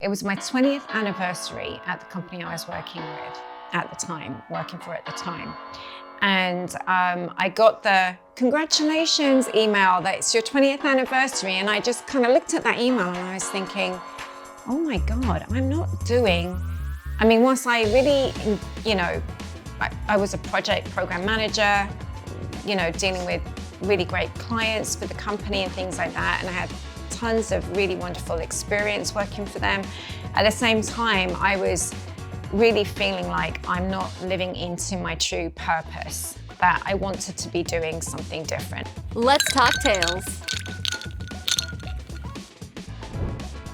It was my 20th anniversary at the company I was working for at the time. And I got the congratulations email that it's your 20th anniversary. And I just kind of looked at that email and I was thinking, oh my God, whilst I really, I was a project program manager, dealing with really great clients for the company and things like that. And I had tons of really wonderful experience working for them. At the same time, I was really feeling like I'm not living into my true purpose, that I wanted to be doing something different. Let's talk Tales.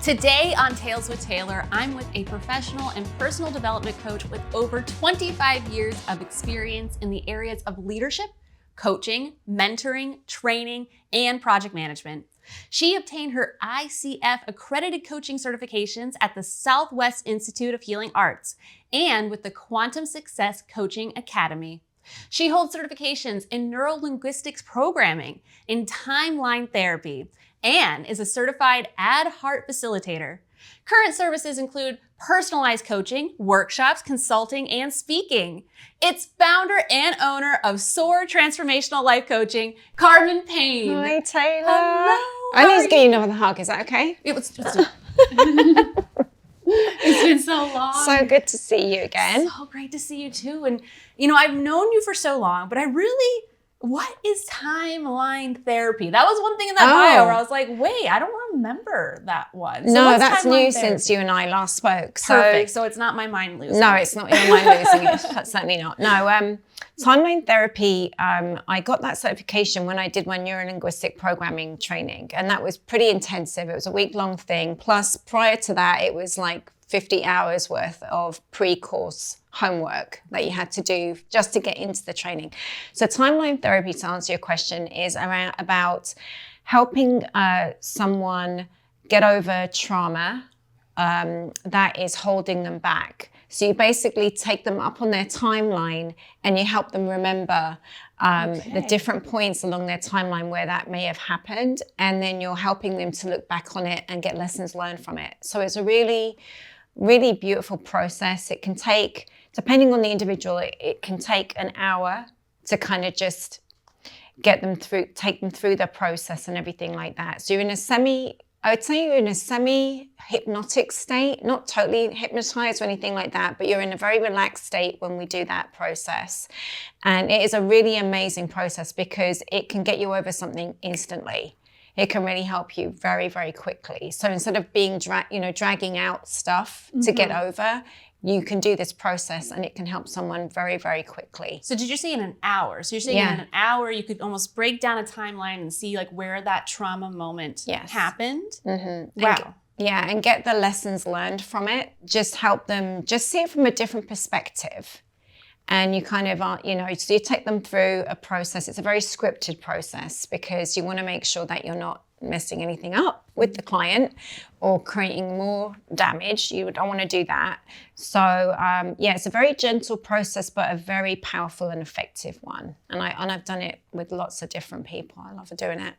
Today on Tales with Taylor, I'm with a professional and personal development coach with over 25 years of experience in the areas of leadership, coaching, mentoring, training, and project management. She obtained her ICF accredited coaching certifications at the Southwest Institute of Healing Arts and with the Quantum Success Coaching Academy. She holds certifications in neurolinguistics programming, in timeline therapy, and is a certified ad heart facilitator. Current services include personalized coaching, workshops, consulting, and speaking. It's founder and owner of SOAR Transformational Life Coaching, Carmen Payne. Hi, Taylor. Hello. I need to get you another hug. Is that okay? It's been so long. So good to see you again. So great to see you too. And I've known you for so long, but what is timeline therapy? That was one thing in that bio where I was like, wait, I don't remember that one. So no, that's new since you and I last spoke. Perfect. So it's not my mind losing. No, it's not your mind losing it. That's certainly not. No, timeline therapy, I got that certification when I did my neurolinguistic programming training. And that was pretty intensive. It was a week-long thing. Plus, prior to that, it was like 50 hours worth of pre-course homework that you had to do just to get into the training. So timeline therapy, to answer your question, is about helping someone get over trauma that is holding them back. So you basically take them up on their timeline and you help them remember the different points along their timeline where that may have happened. And then you're helping them to look back on it and get lessons learned from it. So it's a really, really beautiful process. It can take, depending on the individual, it can take an hour to kind of just take them through the process and everything like that. So you're in I would say you're in a semi-hypnotic state, not totally hypnotized or anything like that, but you're in a very relaxed state when we do that process. And it is a really amazing process because it can get you over something instantly. It can really help you very, very quickly. So instead of being dragging out stuff to get over, you can do this process and it can help someone very, very quickly. So did you say in an hour? So you're saying in an hour, you could almost break down a timeline and see like where that trauma moment happened? Mm-hmm. Wow. And get the lessons learned from it. Just help them just see it from a different perspective. And you kind of so you take them through a process. It's a very scripted process because you want to make sure that you're not messing anything up with the client or creating more damage. You don't want to do that. So it's a very gentle process, but a very powerful and effective one. And I've done it with lots of different people. I love doing it.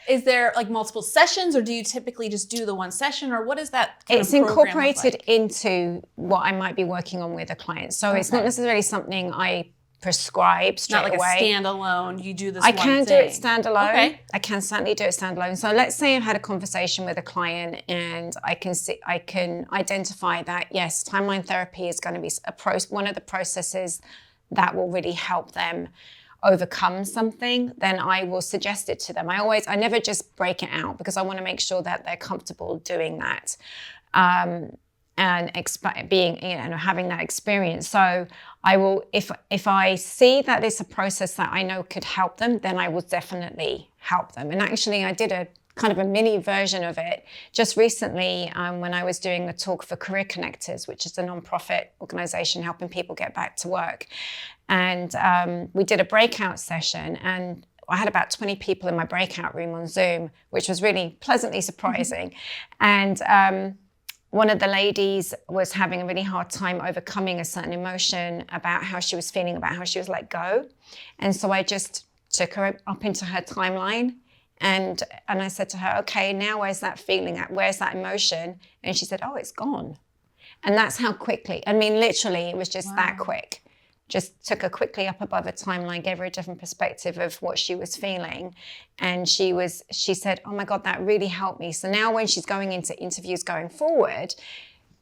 Is there like multiple sessions or do you typically just do the one session or what is that? It's incorporated into what I might be working on with a client. So it's not necessarily something I prescribe straight away. Not like a standalone, you do this I can do it standalone. Okay. I can certainly do it standalone. So let's say I've had a conversation with a client and I can identify that, yes, timeline therapy is going to be one of the processes that will really help them overcome something, then I will suggest it to them. I never just break it out because I want to make sure that they're comfortable doing that and having that experience. So I will, if I see that it's a process that I know could help them, then I will definitely help them. And actually, I did a kind of a mini version of it just recently when I was doing a talk for Career Connectors, which is a nonprofit organization helping people get back to work. And we did a breakout session and I had about 20 people in my breakout room on Zoom, which was really pleasantly surprising. And one of the ladies was having a really hard time overcoming a certain emotion about how she was feeling, about how she was let go. And so I just took her up into her timeline And I said to her, okay, now where's that feeling at? Where's that emotion? And she said, oh, it's gone. And that's how quickly, I mean, literally, it was just that quick. Just took her quickly up above a timeline, gave her a different perspective of what she was feeling. And she said, oh my God, that really helped me. So now when she's going into interviews going forward,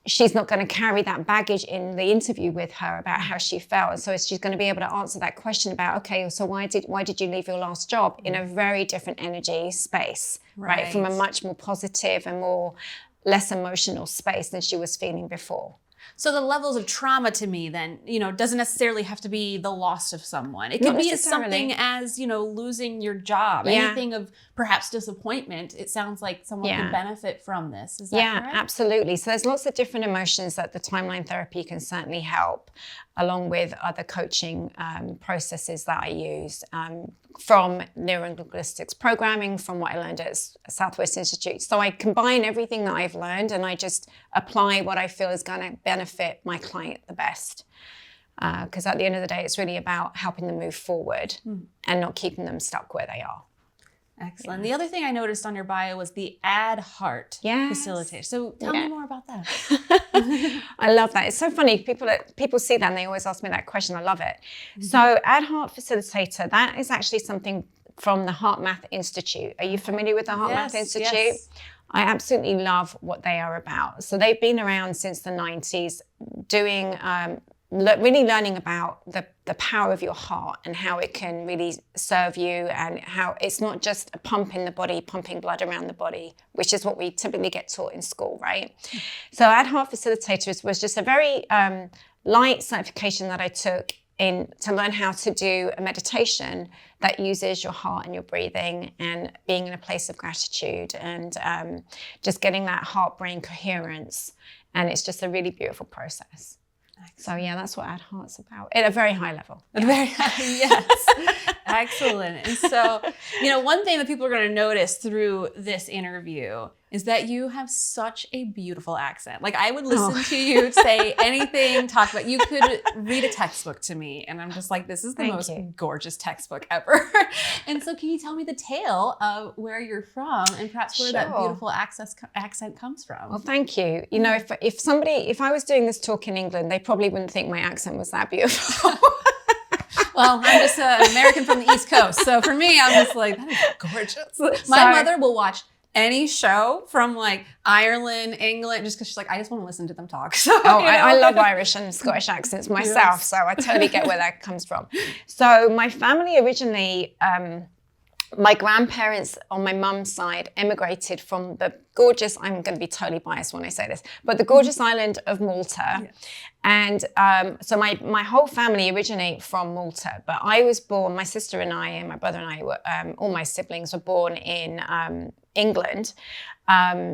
she's not going to carry that baggage in the interview with her about how she felt. And so she's going to be able to answer that question about, okay, so why did you leave your last job, in a very different energy space, right? From a much more positive and less emotional space than she was feeling before. So the levels of trauma to me then, doesn't necessarily have to be the loss of someone. It could be as something as, losing your job, anything of perhaps disappointment. It sounds like someone could benefit from this. Is that correct? Absolutely. So there's lots of different emotions that the timeline therapy can certainly help, along with other coaching processes that I use from neurolinguistics programming, from what I learned at Southwest Institute. So I combine everything that I've learned and I just apply what I feel is going to benefit my client the best. Because at the end of the day, it's really about helping them move forward and not keeping them stuck where they are. Excellent. Yeah. The other thing I noticed on your bio was the Add Heart facilitator. So tell me more about that. I love that. It's so funny. People see that and they always ask me that question. I love it. So Add Heart facilitator, that is actually something from the Heart Math Institute. Are you familiar with the Heart Math Institute? Yes. I absolutely love what they are about. So they've been around since the 90s doing really learning about the power of your heart and how it can really serve you, and how it's not just a pump in the body, pumping blood around the body, which is what we typically get taught in school, right? So Add Heart Facilitators was just a very light certification that I took to learn how to do a meditation that uses your heart and your breathing and being in a place of gratitude and just getting that heart-brain coherence. And it's just a really beautiful process. So yeah, that's what Add Heart's about at a very high level. Yes. Excellent. And so, one thing that people are going to notice through this interview is that you have such a beautiful accent. Like, I would listen to you say anything, talk about, you could read a textbook to me and I'm just like, this is the most gorgeous textbook ever. And so can you tell me the tale of where you're from and perhaps where that beautiful accent comes from? Well, thank you. If I was doing this talk in England, they probably wouldn't think my accent was that beautiful. Well, I'm just an American from the East Coast. So for me, I'm just like, that is gorgeous. My mother will watch any show from like Ireland, England, just because she's like, I just want to listen to them talk. So, I love Irish and Scottish accents myself. So I totally get where that comes from. So my family originally, my grandparents on my mum's side emigrated from the gorgeous, I'm going to be totally biased when I say this, but the gorgeous island of Malta. Yeah. And so my whole family originate from Malta, but I was born, my sister and I and my brother and I, were, all my siblings were born in England.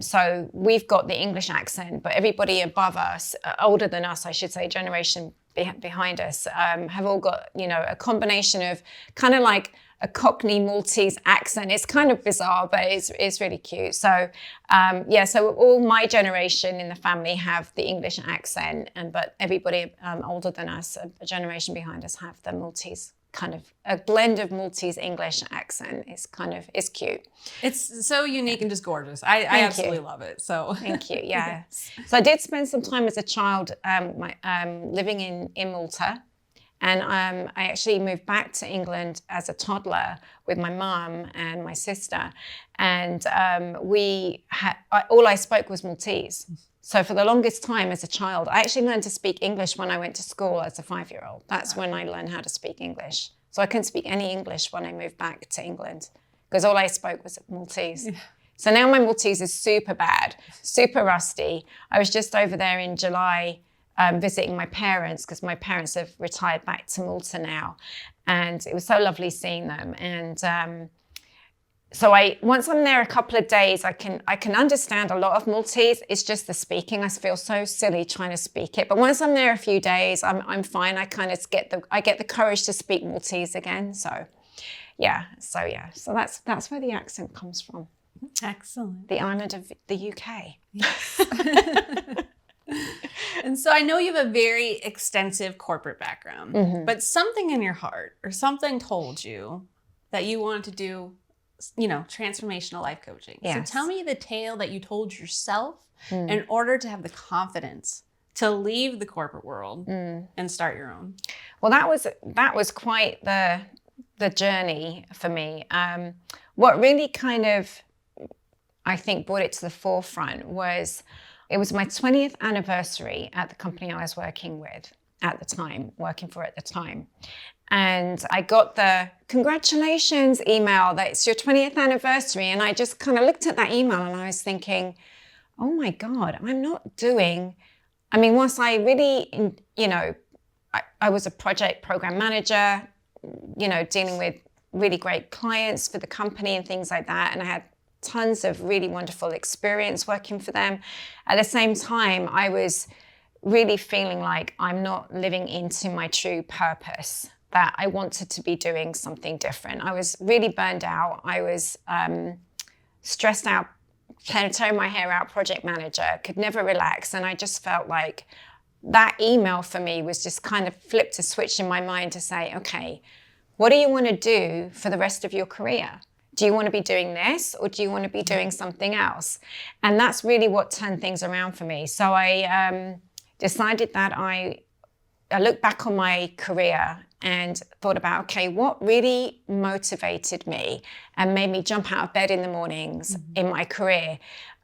So we've got the English accent, but everybody above us, older than us, I should say, generation behind us, have all got, a combination of kind of like a Cockney Maltese accent. It's kind of bizarre, but it's really cute. So so all my generation in the family have the English accent, but everybody older than us, a generation behind us, have the Maltese, kind of a blend of Maltese English accent. It's cute. It's so unique and just gorgeous. I absolutely love it. So thank you. Yeah. Yes. So I did spend some time as a child living in Malta. And I actually moved back to England as a toddler with my mum and my sister. And all I spoke was Maltese. So for the longest time as a child, I actually learned to speak English when I went to school as a 5-year-old. That's when I learned how to speak English. So I couldn't speak any English when I moved back to England because all I spoke was Maltese. Yeah. So now my Maltese is super bad, super rusty. I was just over there in July visiting my parents because my parents have retired back to Malta now. And it was so lovely seeing them. And so once I'm there a couple of days, I can understand a lot of Maltese. It's just the speaking. I feel so silly trying to speak it. But once I'm there a few days, I'm fine. I kind of get the courage to speak Maltese again. So that's where the accent comes from. Excellent. The island of the UK. Yes. And so I know you have a very extensive corporate background, but something in your heart or something told you that you wanted to do Transformational Life Coaching. Yes. So tell me the tale that you told yourself in order to have the confidence to leave the corporate world and start your own. Well, that was quite the journey for me. What really kind of, I think, brought it to the forefront was, it was my 20th anniversary at the company I was working for at the time. And I got the congratulations email that it's your 20th anniversary. And I just kind of looked at that email and I was thinking, oh my God, once I really, I was a project program manager, dealing with really great clients for the company and things like that. And I had tons of really wonderful experience working for them. At the same time, I was really feeling like I'm not living into my true purpose, that I wanted to be doing something different. I was really burned out. I was stressed out, tearing my hair out, project manager, could never relax. And I just felt like that email for me was just kind of flipped a switch in my mind to say, okay, what do you want to do for the rest of your career? Do you want to be doing this or do you want to be doing something else? And that's really what turned things around for me. So I decided that I looked back on my career and thought about, okay, what really motivated me and made me jump out of bed in the mornings in my career,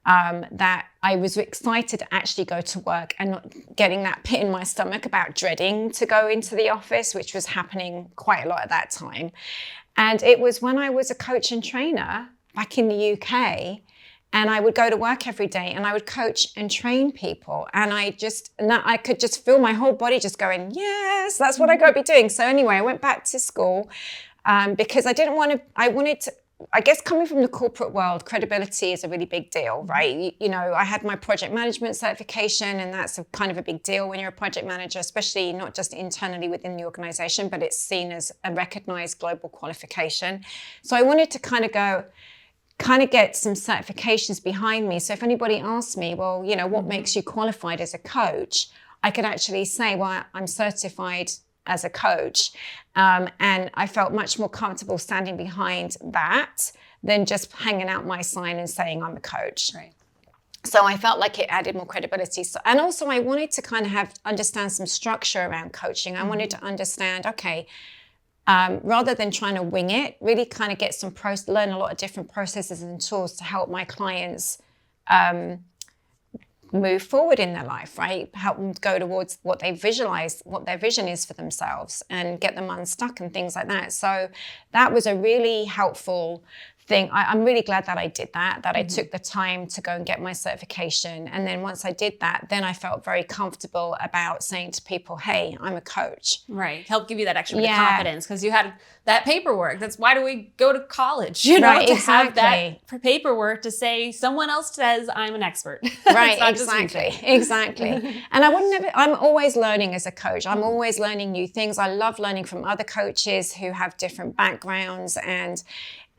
that I was excited to actually go to work and not getting that pit in my stomach about dreading to go into the office, which was happening quite a lot at that time. And it was when I was a coach and trainer back in the UK, and I would go to work every day and I would coach and train people. And I could just feel my whole body just going, yes, that's what I got to be doing. So anyway, I went back to school because I guess coming from the corporate world, credibility is a really big deal, right? I had my project management certification, and that's kind of a big deal when you're a project manager, especially not just internally within the organization, but it's seen as a recognized global qualification. So I wanted to kind of get some certifications behind me. So if anybody asked me, well, what makes you qualified as a coach? I could actually say, well, I'm certified as a coach. And I felt much more comfortable standing behind that than just hanging out my sign and saying I'm a coach. Right. So I felt like it added more credibility. So, and also I wanted to kind of understand some structure around coaching. I wanted to understand, okay, rather than trying to wing it, really kind of get learn a lot of different processes and tools to help my clients move forward in their life, right? Help them go towards what they visualize, what their vision is for themselves, and get them unstuck and things like that. So that was a really helpful thing. I'm really glad that I did that I took the time to go and get my certification. And then once I did that, then I felt very comfortable about saying to people, hey, I'm a coach. Right. Help give you that extra bit of confidence because you had that paperwork. That's why do we go to college? To have that paperwork to say someone else says I'm an expert. Right, exactly. And I'm always learning as a coach. I'm always learning new things. I love learning from other coaches who have different backgrounds, and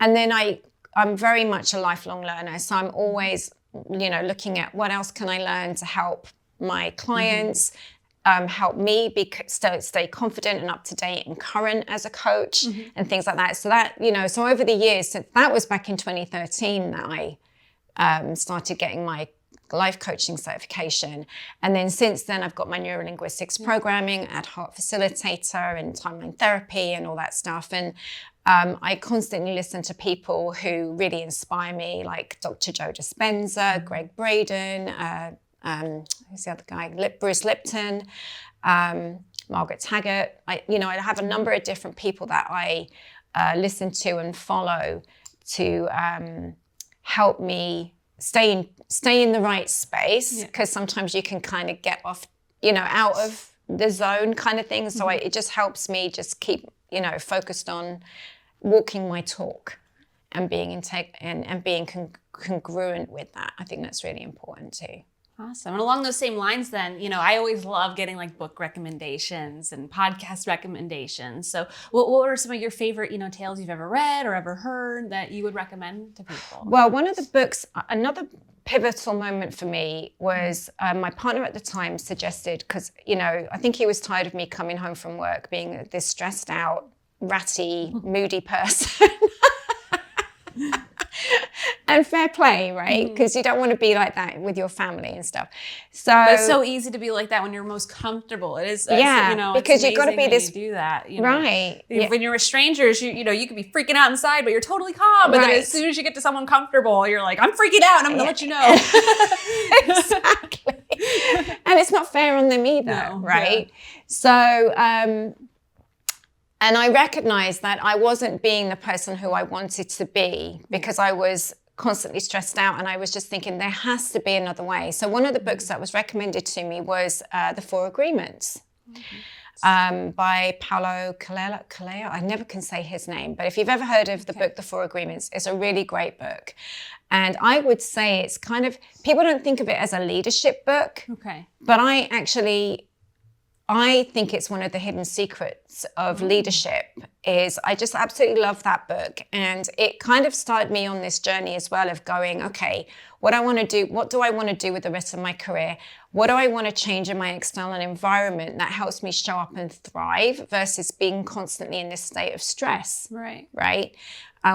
then I'm very much a lifelong learner. So I'm always, looking at what else can I learn to help my clients, help me stay confident and up to date and current as a coach and things like that. So that, so over the years, so that was back in 2013 that I started getting my life coaching certification. And then since then, I've got my neurolinguistics programming, ad hoc facilitator and timeline therapy and all that stuff. And I constantly listen to people who really inspire me, like Dr. Joe Dispenza, Greg Braden, who's the other guy? Bruce Lipton, Margaret Taggart. I have a number of different people that I listen to and follow to help me stay in the right space, because sometimes you can kind of get off, out of the zone kind of thing. So it just helps me just keep, focused on walking my talk and being being congruent with that. I think that's really important too. Awesome. And along those same lines then, I always love getting like book recommendations and podcast recommendations. So what are some of your favorite, tales you've ever read or ever heard that you would recommend to people? Well, one of the books, another pivotal moment for me was my partner at the time suggested, because, I think he was tired of me coming home from work being this stressed out, ratty, moody person. And fair play, right? Because you don't want to be like that with your family and stuff. So but it's so easy to be like that when you're most comfortable. It is, because you've got to be this, you do that, right? When you're with strangers, you could be freaking out inside, but you're totally calm. But then as soon as you get to someone comfortable, you're like, I'm freaking out, and I'm gonna let you know. Exactly. And it's not fair on them either, right? Yeah. So, and I recognized that I wasn't being the person who I wanted to be because I was constantly stressed out, and I was just thinking there has to be another way. So one of the books that was recommended to me was The 4 Agreements by Paulo Coelho. I never can say his name, but if you've ever heard of the book The 4 Agreements, it's a really great book. And I would say it's kind of, people don't think of it as a leadership book, but I think it's one of the hidden secrets of leadership. Is I just absolutely love that book. And it kind of started me on this journey as well of going, okay, what do I want to do with the rest of my career? What do I want to change in my external environment that helps me show up and thrive versus being constantly in this state of stress, right?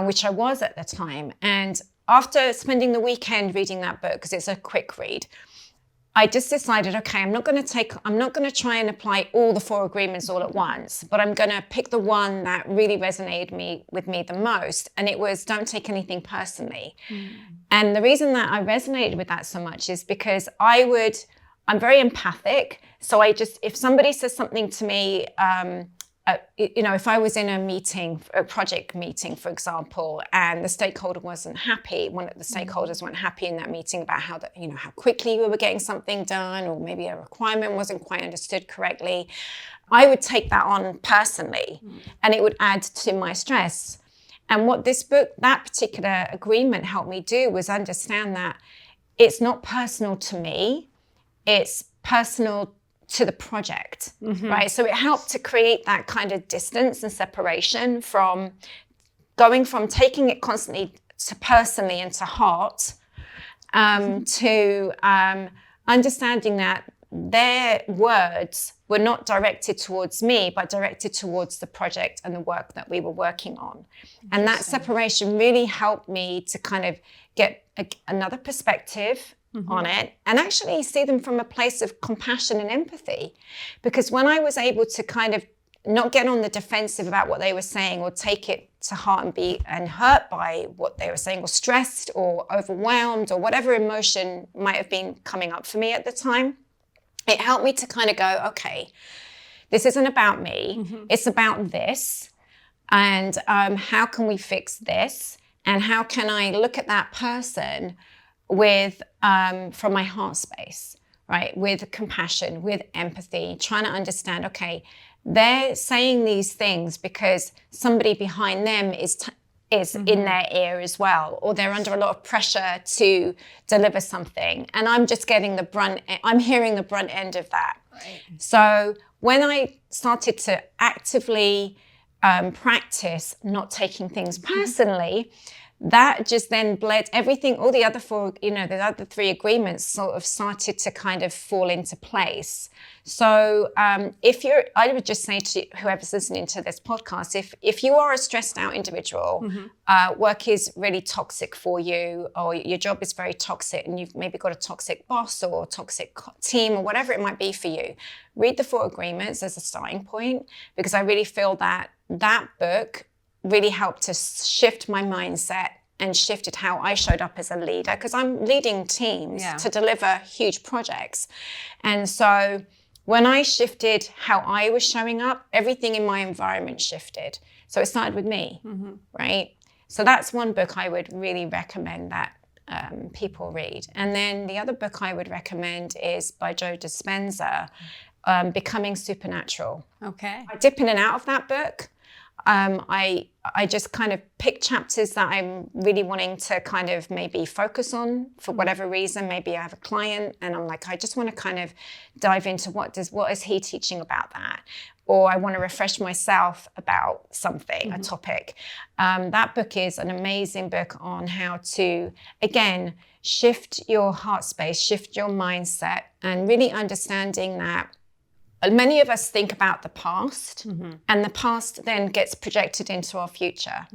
Which I was at the time. And after spending the weekend reading that book, because it's a quick read, I just decided, okay, I'm not going to try and apply all the 4 agreements all at once, but I'm going to pick the one that really resonated with me the most. And it was, don't take anything personally. And the reason that I resonated with that so much is because I'm very empathic. So if somebody says something to me, if I was in a project meeting, for example, and the stakeholder wasn't happy, one of the stakeholders weren't happy in that meeting about how quickly we were getting something done, or maybe a requirement wasn't quite understood correctly, I would take that on personally, and it would add to my stress. And what that particular agreement helped me do was understand that it's not personal to me, it's personal to the project, right? So it helped to create that kind of distance and separation from going from taking it constantly to personally and to heart, to understanding that their words were not directed towards me, but directed towards the project and the work that we were working on. And that separation really helped me to kind of get another perspective on it, and actually see them from a place of compassion and empathy. Because when I was able to kind of not get on the defensive about what they were saying, or take it to heart and be hurt by what they were saying, or stressed or overwhelmed, or whatever emotion might have been coming up for me at the time, it helped me to kind of go, okay, this isn't about me, it's about this, and how can we fix this, and how can I look at that person with from my heart space, right? With compassion, with empathy, trying to understand, okay, they're saying these things because somebody behind them is in their ear as well, or they're under a lot of pressure to deliver something, and I'm just I'm hearing the brunt end of that. Right. So when I started to actively practice not taking things personally, that just then bled everything, all the other 4, the other 3 agreements sort of started to kind of fall into place. So I would just say to whoever's listening to this podcast, if you are a stressed out individual, work is really toxic for you, or your job is very toxic, and you've maybe got a toxic boss or toxic team, or whatever it might be for you, read the 4 agreements as a starting point, because I really feel that book really helped to shift my mindset and shifted how I showed up as a leader, because I'm leading teams to deliver huge projects. And so when I shifted how I was showing up, everything in my environment shifted. So it started with me, right? So that's one book I would really recommend that people read. And then the other book I would recommend is by Joe Dispenza, Becoming Supernatural. Okay. I dip in and out of that book. I just kind of pick chapters that I'm really wanting to kind of maybe focus on for whatever reason. Maybe I have a client and I'm like, I just want to kind of dive into what is he teaching about that? Or I want to refresh myself about something, a topic. That book is an amazing book on how to, again, shift your heart space, shift your mindset, and really understanding that many of us think about the past, and the past then gets projected into our future.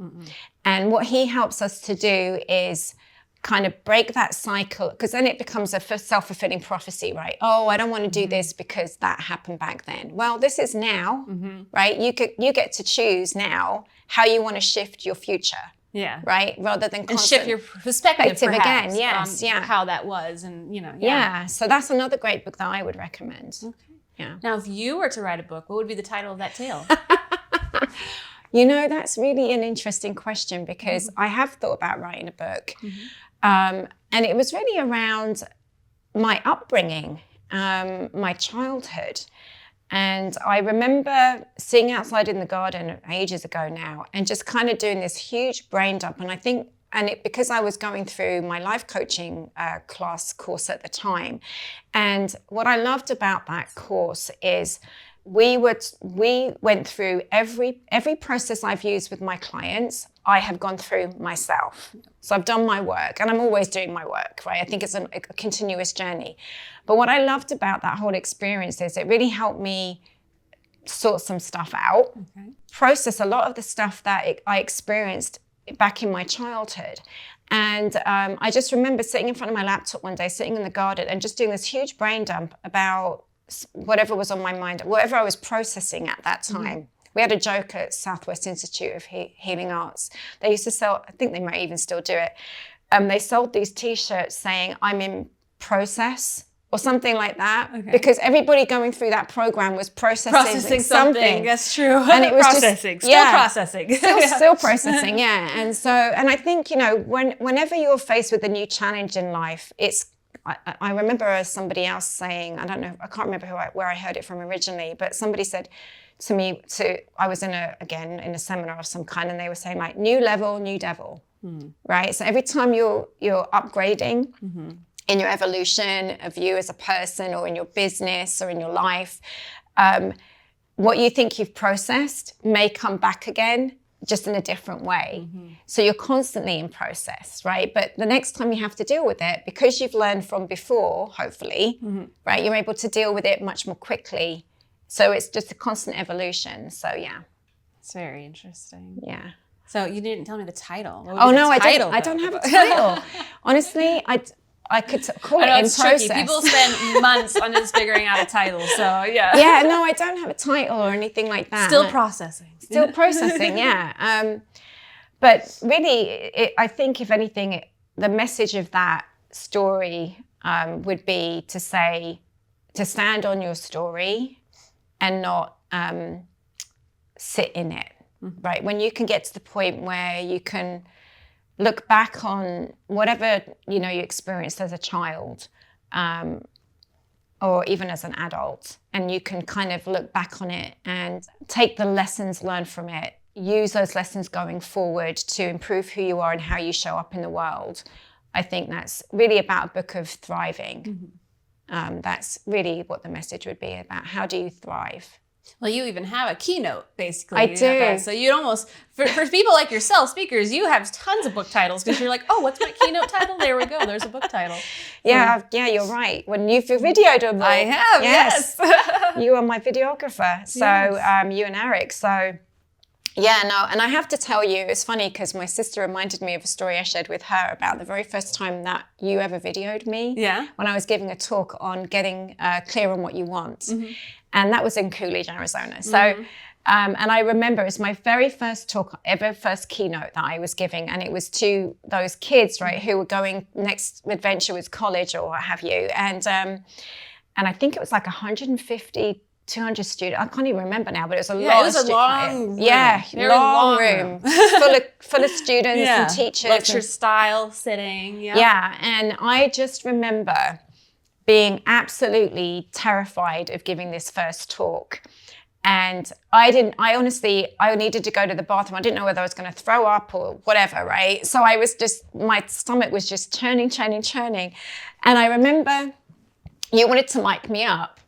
And what he helps us to do is kind of break that cycle, because then it becomes a self-fulfilling prophecy, right? Oh, I don't want to do this because that happened back then. Well, this is now, right? You get to choose now how you want to shift your future. Yeah. Right? Rather than and shift your perspective perhaps, again. Yes. On how that was, and Yeah. So that's another great book that I would recommend. Okay. Yeah. Now, if you were to write a book, what would be the title of that tale? That's really an interesting question, because I have thought about writing a book. And it was really around my upbringing, my childhood. And I remember sitting outside in the garden ages ago now and just kind of doing this huge brain dump. And because I was going through my life coaching course at the time. And what I loved about that course is we went through every process I've used with my clients, I have gone through myself. So I've done my work, and I'm always doing my work, right? I think it's a continuous journey. But what I loved about that whole experience is it really helped me sort some stuff out, process a lot of the stuff that I experienced back in my childhood. And I just remember sitting in front of my laptop one day, sitting in the garden and just doing this huge brain dump about whatever was on my mind, whatever I was processing at that time. We had a joke at Southwest Institute of Healing Arts. They used to sell, I think they might even still do it. They sold these T-shirts saying, I'm in process, or something like that, because everybody going through that program was processing something. That's true. And it was processing, still processing. Still processing, yeah. And I think, whenever you're faced with a new challenge in life, I remember somebody else saying, I can't remember where I heard it from originally, but somebody said to me, I was in a seminar of some kind, and they were saying like, new level, new devil, right? So every time you're upgrading in your evolution of you as a person, or in your business, or in your life, what you think you've processed may come back again, just in a different way. So you're constantly in process, right? But the next time you have to deal with it, because you've learned from before, hopefully, right, you're able to deal with it much more quickly. So it's just a constant evolution. So yeah. It's very interesting. Yeah. So you didn't tell me the title. I don't have a title. Honestly, I could call it in process. Tricky. People spend months on just figuring out a title. So yeah. Yeah, no, I don't have a title or anything like that. Still processing. Still processing, yeah. But really, I think if anything, the message of that story would be to stand on your story and not sit in it, right? When you can get to the point where you can look back on whatever you experienced as a child, or even as an adult, and you can kind of look back on it and take the lessons learned from it, use those lessons going forward to improve who you are and how you show up in the world. I think that's really about a book of thriving. That's really what the message would be about. How do you thrive? Well, you even have a keynote, basically. I do. So you'd almost, for people like yourself, speakers, you have tons of book titles, because you're like, oh, what's my keynote title? There we go. There's a book title. Yeah, you're right. When you've videoed them, I have, yes. You are my videographer. So you and Eric. So yeah, no, and I have to tell you, it's funny because my sister reminded me of a story I shared with her about the very first time that you ever videoed me. Yeah. When I was giving a talk on getting clear on what you want. And that was in Coolidge, Arizona. So, and I remember it was my very first talk ever, first keynote that I was giving. And it was to those kids, right, who were going, next adventure was college or what have you. And I think it was like 150, 200 students. I can't even remember now, but it was a lot. It was a long room. Yeah, long room. full of students and teachers. Lecture style sitting. Yeah, and I just remember being absolutely terrified of giving this first talk. And I needed to go to the bathroom. I didn't know whether I was going to throw up or whatever, right? So my stomach was just churning. And I remember you wanted to mic me up.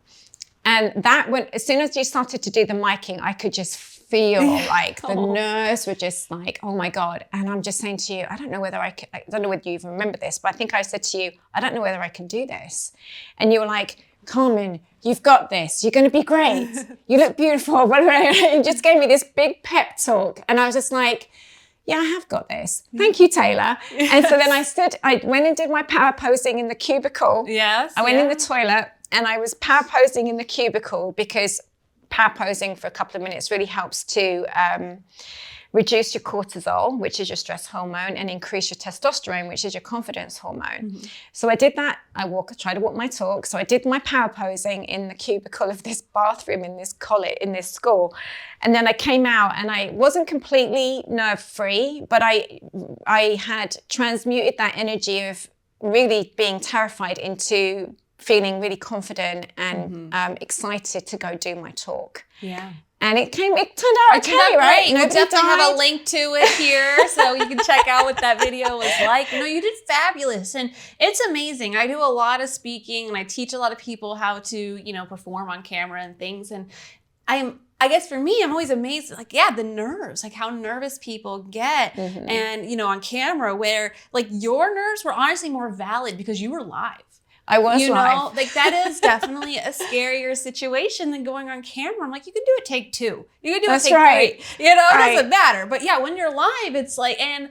And as soon as you started to do the miking, I could just feel like the nerves were just like, oh my God. And I'm just saying to you, I don't know whether you even remember this, but I think I said to you, I don't know whether I can do this. And you were like, Carmen, you've got this. You're going to be great. You look beautiful. And just gave me this big pep talk. And I was just like, yeah, I have got this. Thank you, Taylor. Yes. And so then I went and did my power posing in the cubicle. Yes. I went in the toilet and I was power posing in the cubicle because power posing for a couple of minutes really helps to reduce your cortisol, which is your stress hormone, and increase your testosterone, which is your confidence hormone. Mm-hmm. So I did that. I tried to walk my talk. So I did my power posing in the cubicle of this bathroom in this college, in this school. And then I came out and I wasn't completely nerve-free, but I had transmuted that energy of really being terrified into feeling really confident and excited to go do my talk. Yeah. And it turned out okay, right? We'll definitely have a link to it here so you can check out what that video was like. No, you did fabulous. And it's amazing. I do a lot of speaking and I teach a lot of people how to, perform on camera and things. And I guess for me, I'm always amazed, the nerves, how nervous people get. Mm-hmm. And, on camera where your nerves were honestly more valid because you were live. I was live. That is definitely a scarier situation than going on camera. I'm like, you can do it take 2. You can do it take 3. It doesn't matter. But yeah, when you're live, it's and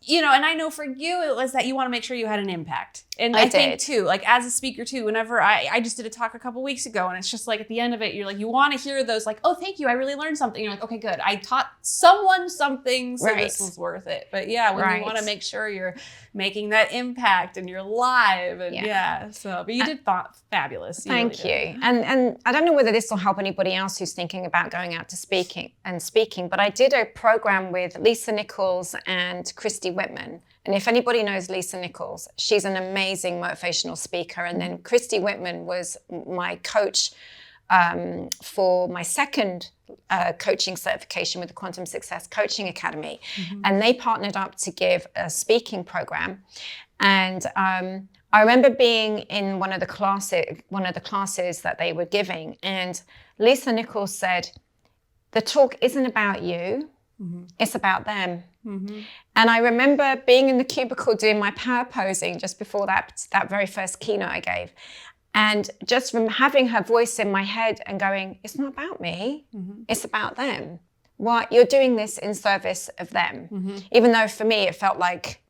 I know for you, it was that you want to make sure you had an impact. And I think too, as a speaker too, whenever I just did a talk a couple weeks ago and it's just at the end of it, you're you want to hear those oh, thank you. I really learned something. You're okay, good. I taught someone something. So this was worth it. But yeah, when you want to make sure you're making that impact and you're live and but you did fabulous. Thank you. And I don't know whether this will help anybody else who's thinking about going out to speaking, but I did a program with Lisa Nichols and Christy Whitman. And if anybody knows Lisa Nichols, she's an amazing motivational speaker. And then Christy Whitman was my coach for my second coaching certification with the Quantum Success Coaching Academy. Mm-hmm. And they partnered up to give a speaking program. And I remember being in one of the classes that they were giving. And Lisa Nichols said, the talk isn't about you. Mm-hmm. It's about them. Mm-hmm. And I remember being in the cubicle doing my power posing just before that very first keynote I gave. And just from having her voice in my head and going, it's not about me, it's about them. You're doing this in service of them. Mm-hmm. Even though for me, it felt like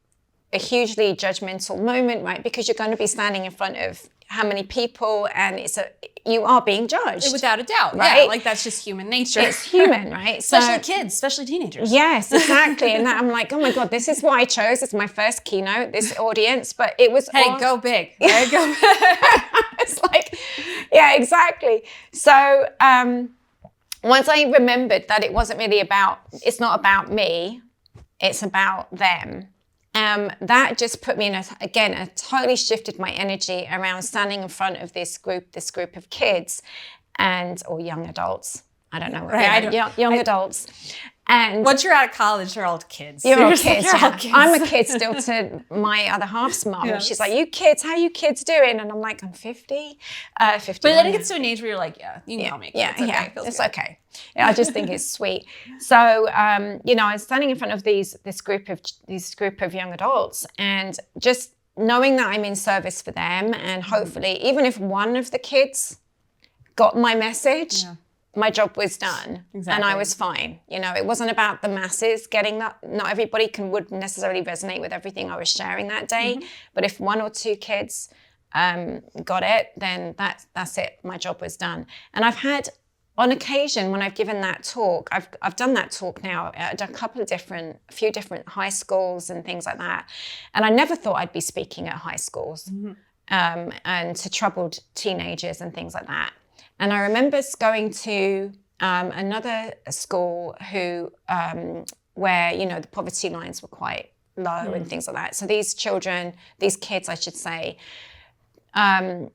a hugely judgmental moment, right? Because you're going to be standing in front of how many people and you are being judged. Without a doubt, right? Yeah, that's just human nature. It's human, right? Especially kids, especially teenagers. Yes, exactly. And I'm like, oh my God, this is what I chose. It's my first keynote, this audience, but it was go big. Right? Go big. It's yeah, exactly. So once I remembered that it's not about me, it's about them. That just put me in it totally shifted my energy around standing in front of this group of kids or young adults. I don't know. Right. Young adults. And once you're out of college, they're all kids. You're all kids. All kids. I'm a kid still to my other half's mom. Yes. She's like, you kids, how you kids doing? And I'm like, I'm 50. 50. But then it gets to an age where you're like, you can call me. It's okay. Yeah, I just think it's sweet. So, I was standing in front of this group of young adults and just knowing that I'm in service for them and hopefully, even if one of the kids got my message, my job was done. Exactly. And I was fine. It wasn't about the masses getting that. Not everybody would necessarily resonate with everything I was sharing that day. Mm-hmm. But if 1 or 2 kids got it, then that's it. My job was done. And I've had, on occasion, when I've given that talk, I've done that talk now at a few different high schools and things like that. And I never thought I'd be speaking at high schools and to troubled teenagers and things like that. And I remember going to another school where, the poverty lines were quite low and things like that. So these kids, I should say, had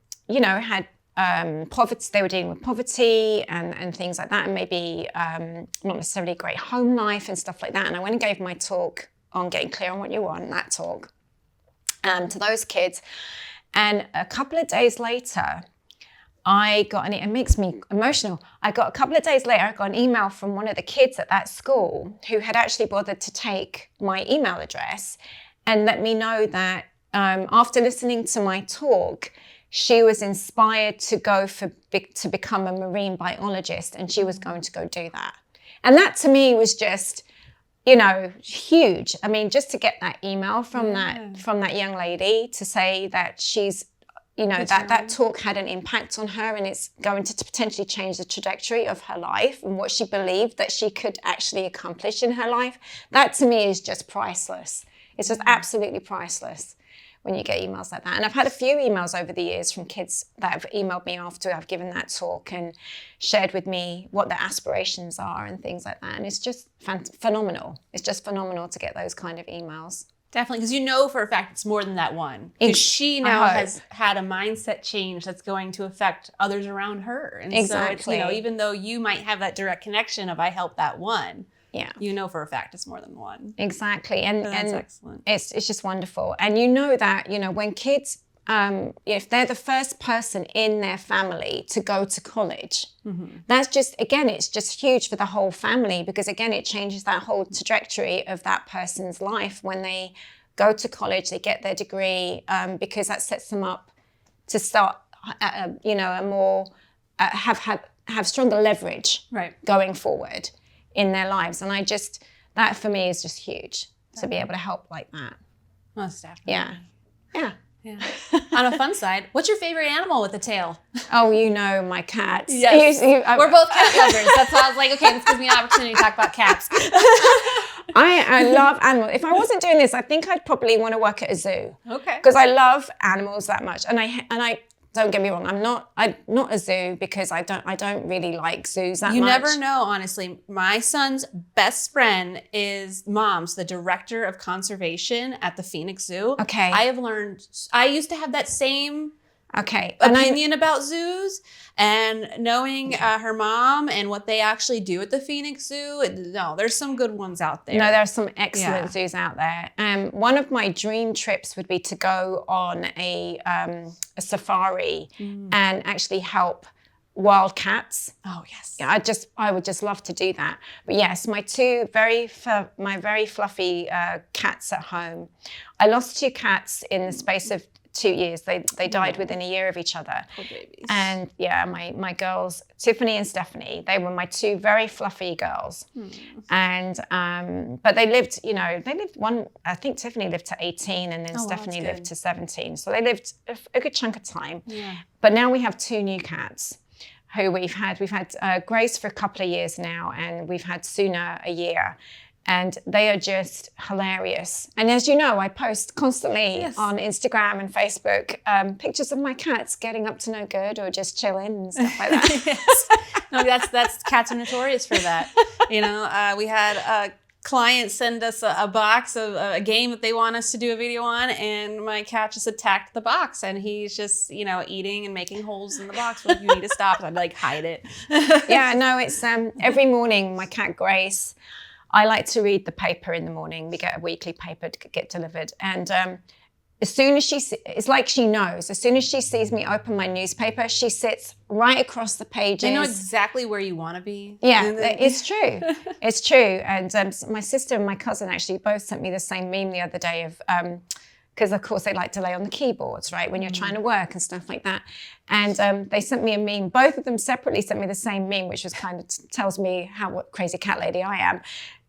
poverty. They were dealing with poverty and things like that, and maybe not necessarily a great home life and stuff like that. And I went and gave my talk on getting clear on what you want, that talk, to those kids. And a couple of days later, it makes me emotional. A couple of days later, I got an email from one of the kids at that school who had actually bothered to take my email address and let me know that after listening to my talk, she was inspired to to become a marine biologist, and she was going to go do that. And that to me was just, huge. I mean, just to get that email from that young lady to say that she's, that talk had an impact on her, and it's going to potentially change the trajectory of her life and what she believed that she could actually accomplish in her life. That to me is just priceless. It's just absolutely priceless when you get emails like that. And I've had a few emails over the years from kids that have emailed me after I've given that talk and shared with me what their aspirations are and things like that. And it's just phenomenal. It's just phenomenal to get those kind of emails. Definitely, because for a fact it's more than that one. Because she now has had a mindset change that's going to affect others around her. And exactly. So it's, even though you might have that direct connection of I helped that one, for a fact it's more than one. Exactly. And that's excellent. It's just wonderful. And that, when kids, if they're the first person in their family to go to college, that's just, again, it's just huge for the whole family, because again, it changes that whole trajectory of that person's life when they go to college, they get their degree, because that sets them up to start, a more, have stronger leverage going forward in their lives. And that for me is just huge to be able to help like that. Most definitely. Yeah. On a fun side, what's your favorite animal with a tail? Oh, my cats. Yes. We're both cat lovers. That's why I was like, okay, this gives me an opportunity to talk about cats. I love animals. If I wasn't doing this, I think I'd probably want to work at a zoo. Okay. Because I love animals that much. And I don't get me wrong, I'm not a zoo, because I don't really like zoos that much. You never know, honestly. My son's best friend is Mom's the director of conservation at the Phoenix Zoo. Okay. I used to have that same Okay. opinion about zoos, and knowing her mom and what they actually do at the Phoenix Zoo, no, there's some good ones out there. No, there are some excellent zoos out there. One of my dream trips would be to go on a safari and actually help wild cats. Oh yes. Yeah, I would just love to do that. But yes, my very fluffy cats at home. I lost 2 cats in the space of 2 years. They died within a year of each other. Poor babies. And yeah, my girls, Tiffany and Stephanie, they were my 2 very fluffy girls. And but they lived one, I think Tiffany lived to 18, and then Stephanie lived to 17. So they lived a good chunk of time. Yeah. But now we have 2 new cats who we've had Grace for a couple of years now, and we've had Suna a year. And they are just hilarious. And as you know, I post constantly on Instagram and Facebook pictures of my cats getting up to no good or just chilling and stuff like that. Yes. No, that's cats are notorious for that. We had a client send us a box of a game that they want us to do a video on, and my cat just attacked the box, and he's just eating and making holes in the box. Well, you need to stop. So I'd like hide it. Yeah, no, it's every morning my cat Grace, I like to read the paper in the morning. We get a weekly paper to get delivered. And as soon as it's like she knows. As soon as she sees me open my newspaper, she sits right across the pages. They know exactly where you want to be. Yeah, it's true. It's true. And my sister and my cousin actually both sent me the same meme the other day of, because of course they like to lay on the keyboards, right, when you're trying to work and stuff like that. And they sent me a meme. Both of them separately sent me the same meme, which was kind of tells me what crazy cat lady I am.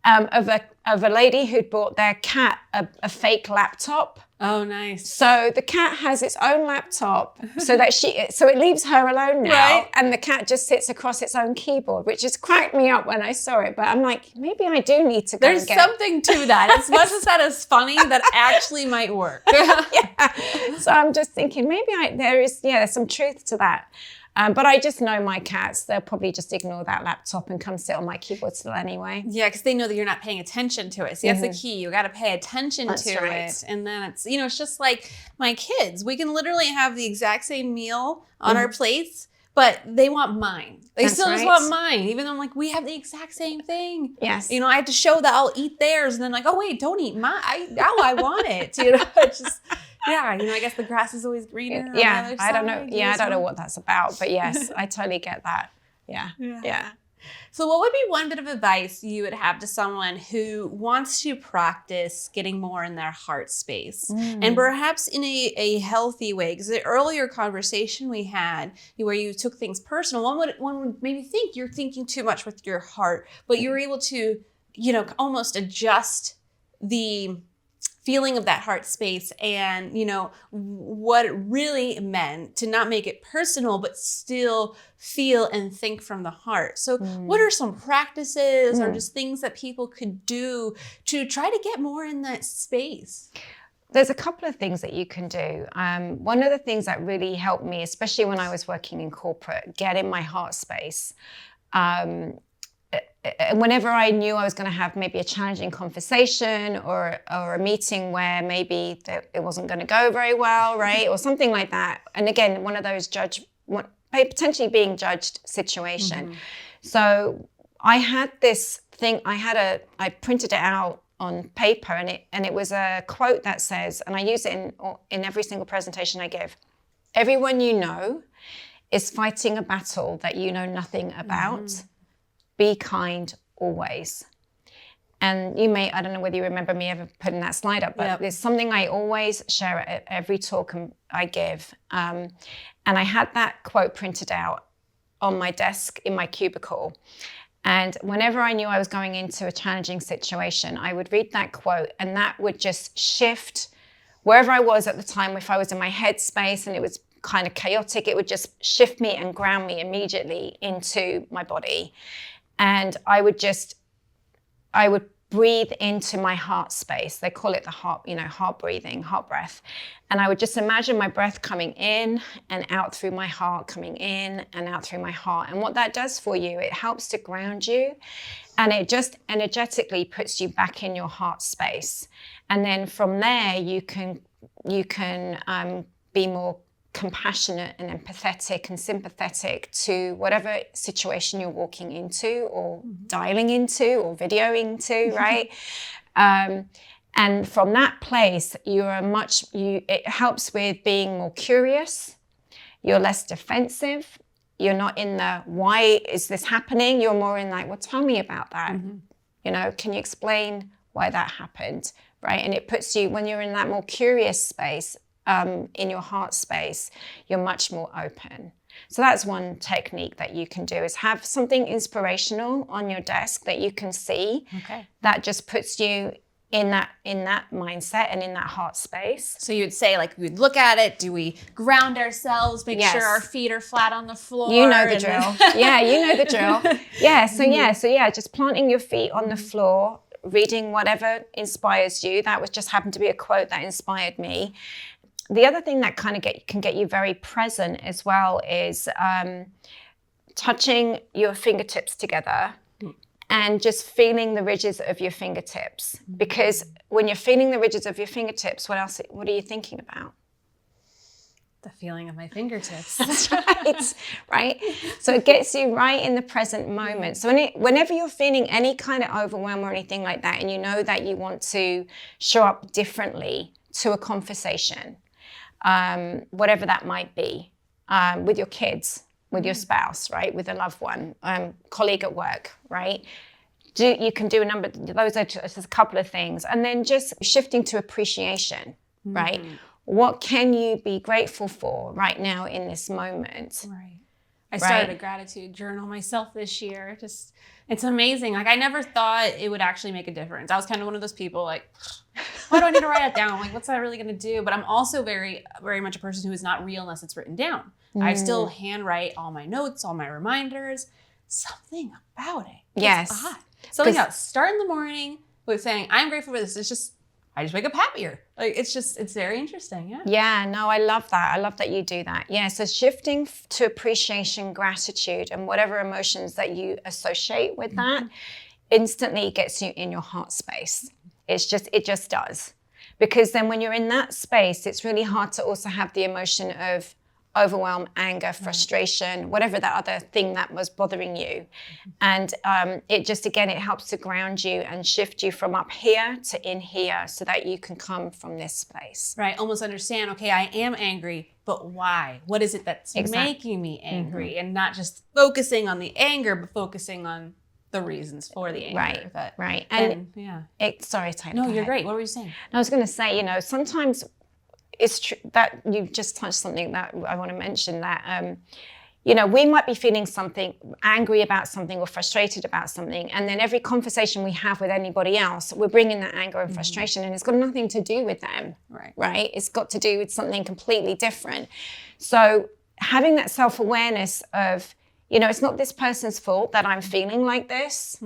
Of a lady who'd bought their cat a fake laptop. Oh, nice. So the cat has its own laptop so it leaves her alone now. Right. And the cat just sits across its own keyboard, which just cracked me up when I saw it. But I'm like, maybe I do need to go There's something to that. As much as that is funny, that actually might work. Yeah. So I'm just thinking maybe there's some truth to that. But I just know my cats, they'll probably just ignore that laptop and come sit on my keyboard still anyway. Yeah, because they know that you're not paying attention to it. See, that's the key. You got to pay attention to it. And then it's, it's just like my kids. We can literally have the exact same meal on our plates, but they want mine. They still just want mine, even though I'm like, we have the exact same thing. Yes. I have to show that I'll eat theirs, and then like, oh wait, don't eat mine. I want it. It's just... Yeah, I guess the grass is always greener. Yeah, I don't know. Yeah, I don't know what that's about, but yes, I totally get that. Yeah. So what would be one bit of advice you would have to someone who wants to practice getting more in their heart space and perhaps in a healthy way? Because the earlier conversation we had where you took things personal, one would maybe think you're thinking too much with your heart, but you were able to, almost adjust the feeling of that heart space and, what it really meant to not make it personal, but still feel and think from the heart. So what are some practices or just things that people could do to try to get more in that space? There's a couple of things that you can do. One of the things that really helped me, especially when I was working in corporate, get in my heart space. Whenever I knew I was going to have maybe a challenging conversation or a meeting where maybe it wasn't going to go very well, right? Or something like that. And again, one of those potentially being judged situation. So I had this thing, I printed it out on paper and it was a quote that says, and I use it in every single presentation I give, everyone you know is fighting a battle that you know nothing about. Be kind always. And I don't know whether you remember me ever putting that slide up, but There's something I always share at every talk I give. And I had that quote printed out on my desk in my cubicle. And whenever I knew I was going into a challenging situation, I would read that quote and that would just shift wherever I was at the time. If I was in my headspace and it was kind of chaotic, it would just shift me and ground me immediately into my body. And I would breathe into my heart space. They call it the heart, heart breathing, heart breath. And I would just imagine my breath coming in and out through my heart, coming in and out through my heart. And what that does for you, it helps to ground you. And it just energetically puts you back in your heart space. And then from there, you can be more compassionate and empathetic and sympathetic to whatever situation you're walking into or dialing into or videoing to, right? And from that place, it helps with being more curious. You're less defensive. You're not in the, why is this happening? You're more in like, well, tell me about that. Can you explain why that happened, right? And it puts you, when you're in that more curious space, in your heart space, you're much more open. So that's one technique that you can do, is have something inspirational on your desk that you can see. That just puts you in that mindset and in that heart space. So you would say, like, we'd look at it, do we ground ourselves, make sure our feet are flat on the floor? You know the drill. Yeah, you know the drill. So just planting your feet on the floor, reading whatever inspires you. That was just happened to be a quote that inspired me. The other thing that kind of can get you very present as well is touching your fingertips together and just feeling the ridges of your fingertips. Because when you're feeling the ridges of your fingertips, what are you thinking about? The feeling of my fingertips. That's right? So it gets you right in the present moment. So whenever you're feeling any kind of overwhelm or anything like that, and you know that you want to show up differently to a conversation, whatever that might be, with your kids, with your spouse, right, with a loved one, colleague at work, right? You can do a number. Those are just a couple of things, and then just shifting to appreciation, right? What can you be grateful for right now in this moment? Right. I started a gratitude journal myself this year. It's amazing. Like, I never thought it would actually make a difference. I was kind of one of those people like, why do I need to write it down? Like, what's that really going to do? But I'm also very, very much a person who is not real unless it's written down. I still handwrite all my notes, all my reminders. Something about it. Yes. Odd. Something about start in the morning with saying, I'm grateful for this. I just wake up happier. Like, it's very interesting. Yeah. Yeah, no, I love that. I love that you do that. Yeah. So shifting to appreciation, gratitude, and whatever emotions that you associate with that instantly gets you in your heart space. It just does. Because then when you're in that space, it's really hard to also have the emotion of overwhelm, anger, frustration, whatever that other thing that was bothering you. And it just, again, it helps to ground you and shift you from up here to in here so that you can come from this space. Right. Almost understand, okay, I am angry, but why? What is it that's making me angry? And not just focusing on the anger, but focusing on the reasons for the anger. Right. Sorry, Taylor. No, you're great. What were you saying? I was going to say, sometimes it's true that you just touched something that I want to mention, that, we might be feeling something, angry about something or frustrated about something. And then every conversation we have with anybody else, we're bringing that anger and frustration, and it's got nothing to do with them. Right. It's got to do with something completely different. So having that self-awareness of, it's not this person's fault that I'm feeling like this.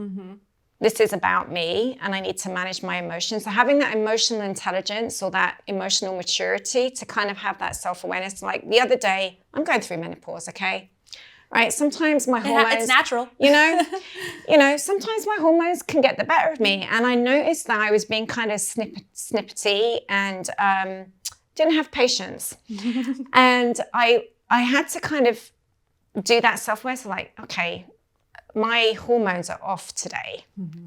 This is about me, and I need to manage my emotions. So having that emotional intelligence or that emotional maturity to kind of have that self-awareness. Like the other day, I'm going through menopause, okay? Right? Sometimes my hormones... It's natural. Sometimes my hormones can get the better of me. And I noticed that I was being kind of snippety and didn't have patience. And I had to kind of do that self-awareness, like, okay, my hormones are off today,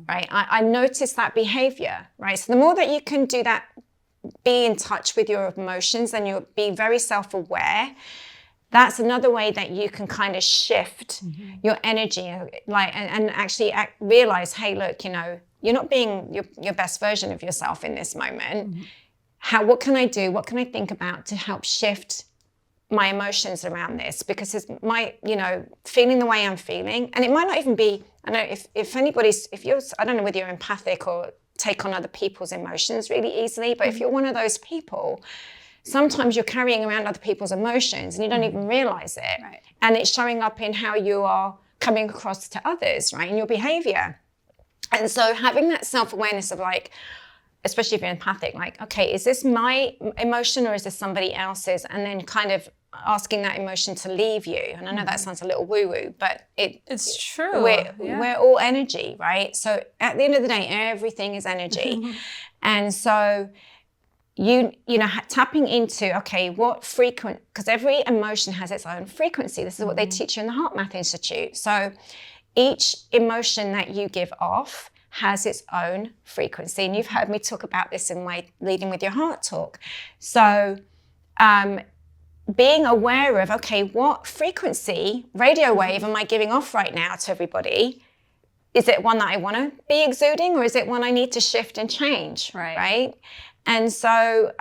right? I noticed that behavior, right? So the more that you can do that, be in touch with your emotions, and you'll be very self-aware. That's another way that you can kind of shift your energy, and actually realize, hey, look, you're not being your best version of yourself in this moment. What can I do? What can I think about to help shift my emotions around this? Because it's my, feeling the way I'm feeling. And it might not even be, I know if you're, I don't know whether you're empathic or take on other people's emotions really easily, but if you're one of those people, sometimes you're carrying around other people's emotions and you don't even realize it. Right. And it's showing up in how you are coming across to others, right? In your behavior. And so having that self-awareness of like, especially if you're empathic, like, okay, is this my emotion or is this somebody else's? And then kind of asking that emotion to leave you. And I know that sounds a little woo-woo, but it's true. We're all energy, right? So at the end of the day, everything is energy. And so tapping into, okay, because every emotion has its own frequency. This is what they teach you in the Heart Math Institute. So each emotion that you give off has its own frequency. And you've heard me talk about this in my Leading with Your Heart talk. So being aware of, okay, what frequency, radio wave am I giving off right now to everybody? Is it one that I want to be exuding, or is it one I need to shift and change? Right? And so,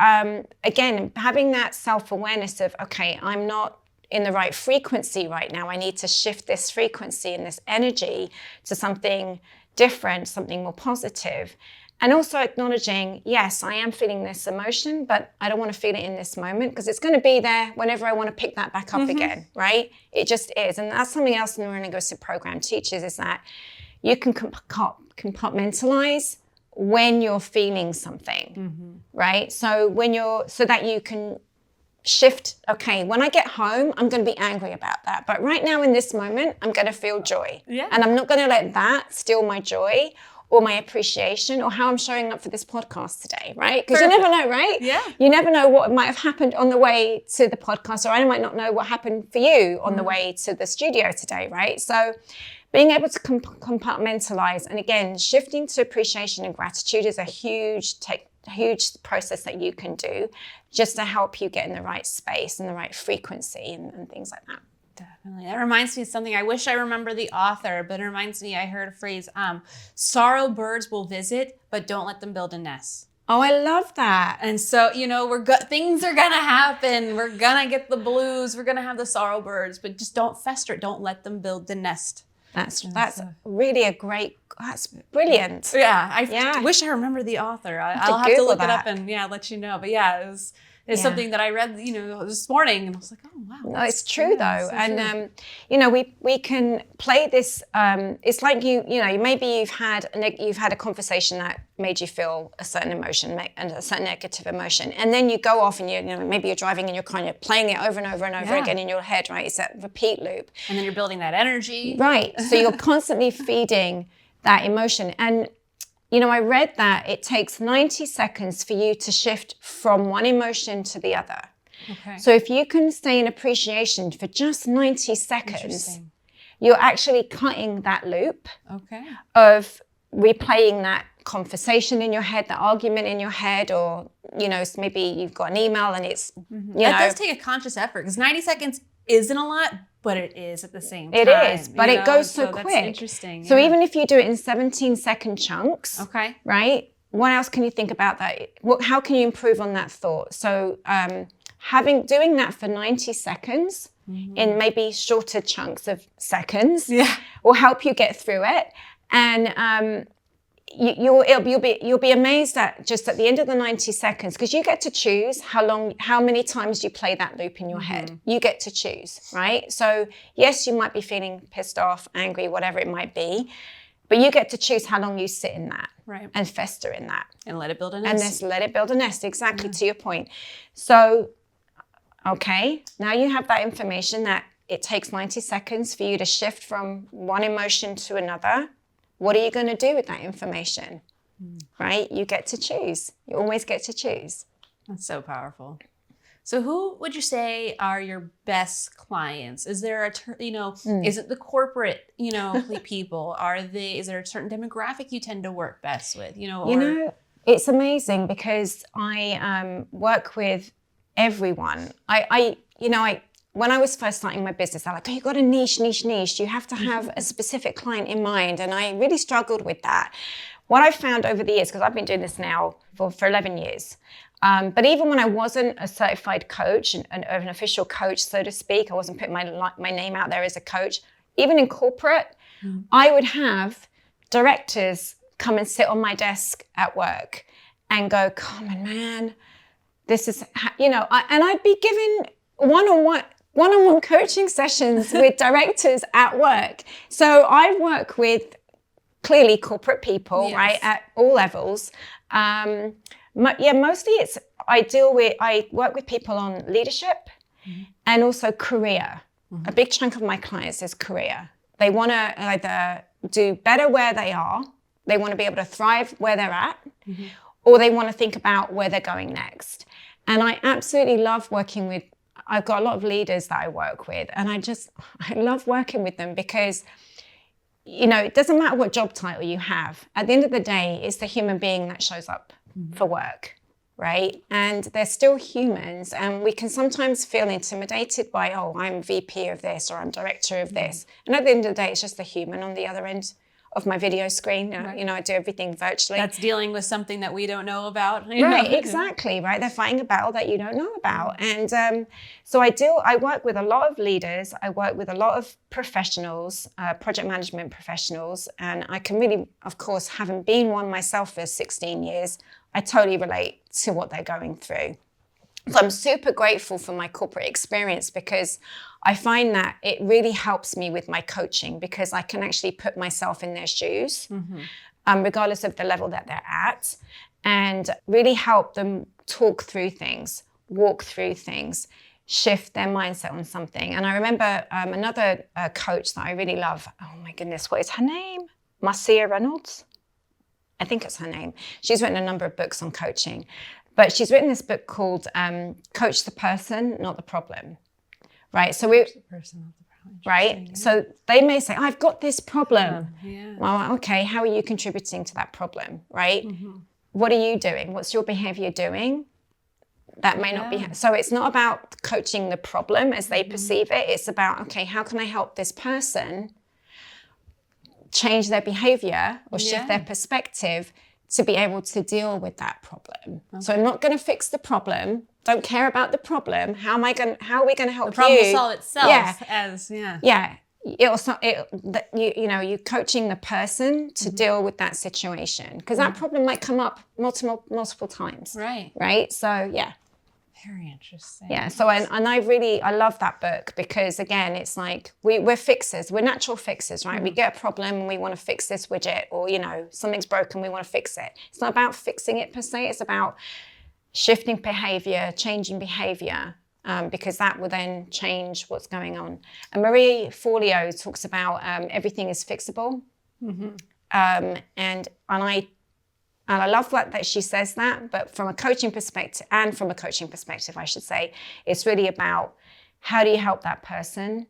again, having that self-awareness of, okay, I'm not in the right frequency right now. I need to shift this frequency and this energy to something different, something more positive. And also acknowledging, yes, I am feeling this emotion, but I don't want to feel it in this moment because it's going to be there whenever I want to pick that back up again, right? It just is. And that's something else the neurolinguistic program teaches, is that you can compartmentalize when you're feeling something, right? So so that you can shift, okay, when I get home, I'm going to be angry about that. But right now in this moment, I'm going to feel joy. Yeah. And I'm not going to let that steal my joy or my appreciation or how I'm showing up for this podcast today, right? Because you never know, right? Yeah. You never know what might have happened on the way to the podcast, or I might not know what happened for you on the way to the studio today, right? So being able to compartmentalize, and again, shifting to appreciation and gratitude is a huge process that you can do just to help you get in the right space and the right frequency and things like that. Definitely. That reminds me of something. I wish I remember the author, but it reminds me, I heard a phrase, sorrow birds will visit, but don't let them build a nest. Oh, I love that. And so, things are going to happen. We're going to get the blues. We're going to have the sorrow birds, but just don't fester it. Don't let them build the nest. That's really that's brilliant. Yeah, I wish I remember the author. I'll have to look it up and let you know. But it's something that I read, this morning, and I was like, oh wow. No, it's true though, so and true. We can play this. It's like maybe you've had a conversation that made you feel a certain emotion and a certain negative emotion, and then you go off and maybe you're driving and you're kind of playing it over and over and over again in your head, right? It's that repeat loop, and then you're building that energy, right? So you're constantly feeding that emotion. And I read that it takes 90 seconds for you to shift from one emotion to the other. Okay. So if you can stay in appreciation for just 90 seconds, you're actually cutting that loop of replaying that conversation in your head, the argument in your head, or, maybe you've got an email and it's, that does take a conscious effort, because 90 seconds isn't a lot, but it is at the same time. It is, but it goes so quick. That's interesting. So even if you do it in 17-second chunks, right? What else can you think about that? How can you improve on that thought? So doing that for 90 seconds in maybe shorter chunks of seconds will help you get through it. And you'll be amazed at just at the end of the 90 seconds, because you get to choose how many times you play that loop in your head. You get to choose, right? So yes, you might be feeling pissed off, angry, whatever it might be, but you get to choose how long you sit in that and fester in that. And let it build a nest. And just let it build a nest, exactly, to your point. So, okay, now you have that information that it takes 90 seconds for you to shift from one emotion to another. What are you going to do with that information, right? You get to choose. You always get to choose. That's so powerful. So who would you say are your best clients? Is there is it the corporate, people? Is there a certain demographic you tend to work best with, it's amazing because I work with everyone. When I was first starting my business, I'm like, you've got a niche. You have to have a specific client in mind. And I really struggled with that. What I found over the years, because I've been doing this now for 11 years, but even when I wasn't a certified coach and an official coach, so to speak, I wasn't putting my name out there as a coach, even in corporate, I would have directors come and sit on my desk at work and go, Carmen, man, this is, and I'd be given one-on-one coaching sessions with directors at work. So I work with clearly corporate people, right, at all levels. Mostly I work with people on leadership and also career. A big chunk of my clients is career. They want to either do better where they are, they want to be able to thrive where they're at, or they want to think about where they're going next. And I absolutely love working with, I've got a lot of leaders that I work with, and I love working with them because, it doesn't matter what job title you have. At the end of the day, it's the human being that shows up for work, right? And they're still humans, and we can sometimes feel intimidated by, I'm VP of this, or I'm director of this. And at the end of the day, it's just the human on the other end of my video screen. I do everything virtually. That's dealing with something that we don't know about. Right, exactly, right? They're fighting a battle that you don't know about. And so I work with a lot of leaders. I work with a lot of professionals, project management professionals. And I can really, of course, having been one myself for 16 years, I totally relate to what they're going through. So I'm super grateful for my corporate experience because I find that it really helps me with my coaching because I can actually put myself in their shoes, regardless of the level that they're at, and really help them talk through things, walk through things, shift their mindset on something. And I remember another coach that I really love. Oh my goodness, what is her name? Marcia Reynolds? I think it's her name. She's written a number of books on coaching. But she's written this book called Coach the Person, Not the Problem, right? So right? So they may say, I've got this problem. Well, okay, how are you contributing to that problem, right? What are you doing? What's your behavior doing? That may not be. So it's not about coaching the problem as they perceive it. It's about, okay, how can I help this person change their behavior or shift their perspective to be able to deal with that problem. So I'm not going to fix the problem. Don't care about the problem. How are we going to help you? The problem will solve itself. You're coaching the person to deal with that situation because that problem might come up multiple times. Right. So Very interesting. Yeah. So I love that book because again, it's like we're fixers. We're natural fixers, right? We get a problem and we want to fix this widget, or something's broken, we want to fix it. It's not about fixing it per se. It's about shifting behavior, changing behavior, because that will then change what's going on. And Marie Forleo talks about everything is fixable, and I And I love that she says that, but from a coaching perspective, I should say, it's really about how do you help that person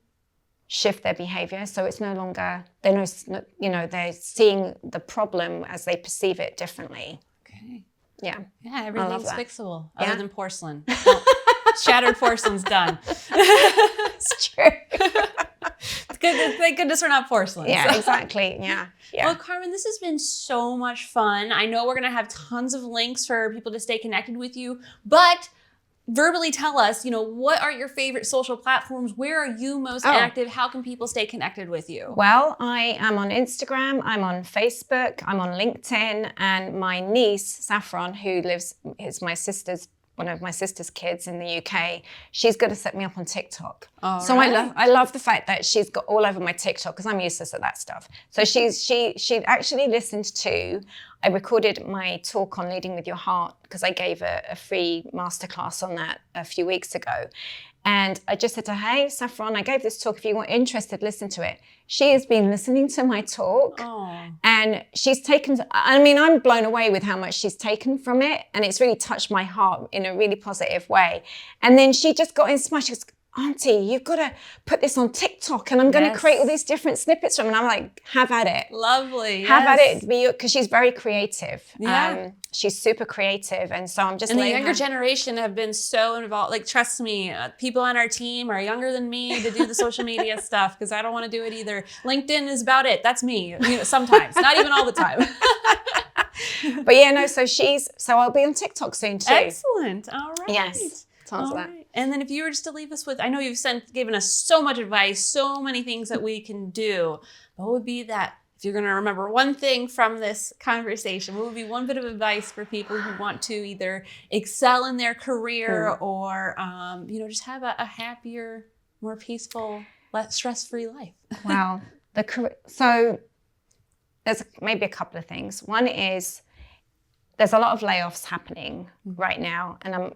shift their behavior so it's no longer, they're seeing the problem as they perceive it differently. Okay. Yeah. Yeah, everything's fixable other than porcelain. Shattered porcelain's done. It's true. It's good. Thank goodness we're not porcelain. Yeah, so. Exactly. Yeah. Well, Carmen, this has been so much fun. I know we're going to have tons of links for people to stay connected with you, but verbally tell us, what are your favorite social platforms? Where are you most active? How can people stay connected with you? Well, I am on Instagram, I'm on Facebook, I'm on LinkedIn, and my niece, Saffron, who is one of my sister's kids in the UK, she's going to set me up on TikTok. So I love the fact that she's got all over my TikTok because I'm useless at that stuff. So she actually listened to, I recorded my talk on leading with your heart because I gave a free masterclass on that a few weeks ago. And I just said to her, hey, Saffron, I gave this talk. If you're interested, listen to it. She has been listening to my talk and she's taken, I'm blown away with how much she's taken from it. And it's really touched my heart in a really positive way. And then she just got inspired. She goes, Auntie, you've got to put this on TikTok and I'm going to create all these different snippets from it. And I'm like, have at it. Lovely. Have at it. Because she's very creative. Yeah. She's super creative. And so I'm just And the younger generation have been so involved. Like, trust me, people on our team are younger than me to do the social media stuff because I don't want to do it either. LinkedIn is about it. That's me. sometimes, not even all the time. But yeah, so I'll be on TikTok soon too. Excellent. All right. Yes. Tons of that. Right. And then if you were just to leave us with, I know you've given us so much advice, so many things that we can do. What would be that, if you're going to remember one thing from this conversation, what would be one bit of advice for people who want to either excel in their career or, just have a happier, more peaceful, less stress-free life? Wow. So there's maybe a couple of things. One is there's a lot of layoffs happening right now. And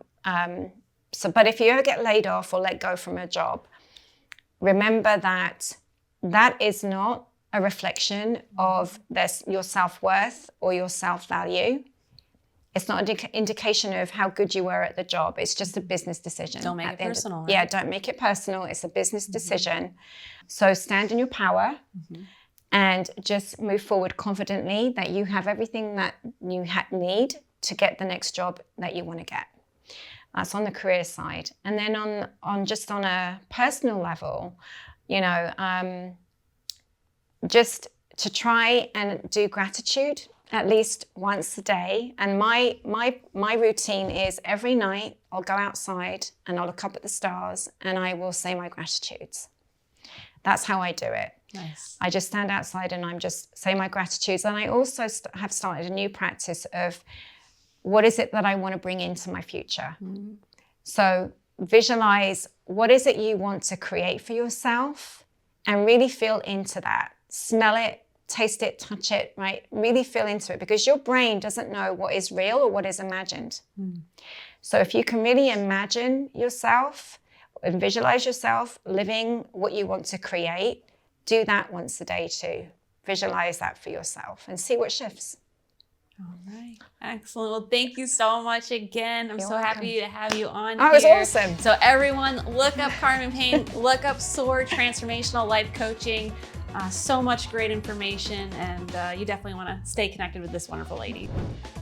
but if you ever get laid off or let go from a job, remember that is not a reflection of your self-worth or your self-value. It's not an indication of how good you were at the job. It's just a business decision. Don't make it personal. Right? Yeah, don't make it personal. It's a business decision. So stand in your power and just move forward confidently that you have everything that you need to get the next job that you want to get. That's on the career side. And then on a personal level, just to try and do gratitude at least once a day. And my routine is every night I'll go outside and I'll look up at the stars and I will say my gratitudes. That's how I do it. Nice. I just stand outside and I'm just say my gratitudes. And I also have started a new practice of what is it that I want to bring into my future? Mm-hmm. So visualize what is it you want to create for yourself and really feel into that. Smell it, taste it, touch it, right? Really feel into it because your brain doesn't know what is real or what is imagined. Mm. So if you can really imagine yourself and visualize yourself living what you want to create, do that once a day too. Visualize that for yourself and see what shifts. All right. Excellent. Well, thank you so much again. I'm so happy to have you on here. Oh, it was awesome. So everyone, look up Carmen Payne, look up SOAR, Transformational Life Coaching. So much great information, and you definitely want to stay connected with this wonderful lady.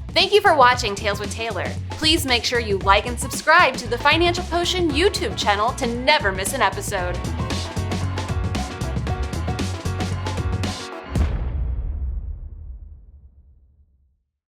Thank you for watching Tales with Taylor. Please make sure you like and subscribe to the Financial Potion YouTube channel to never miss an episode.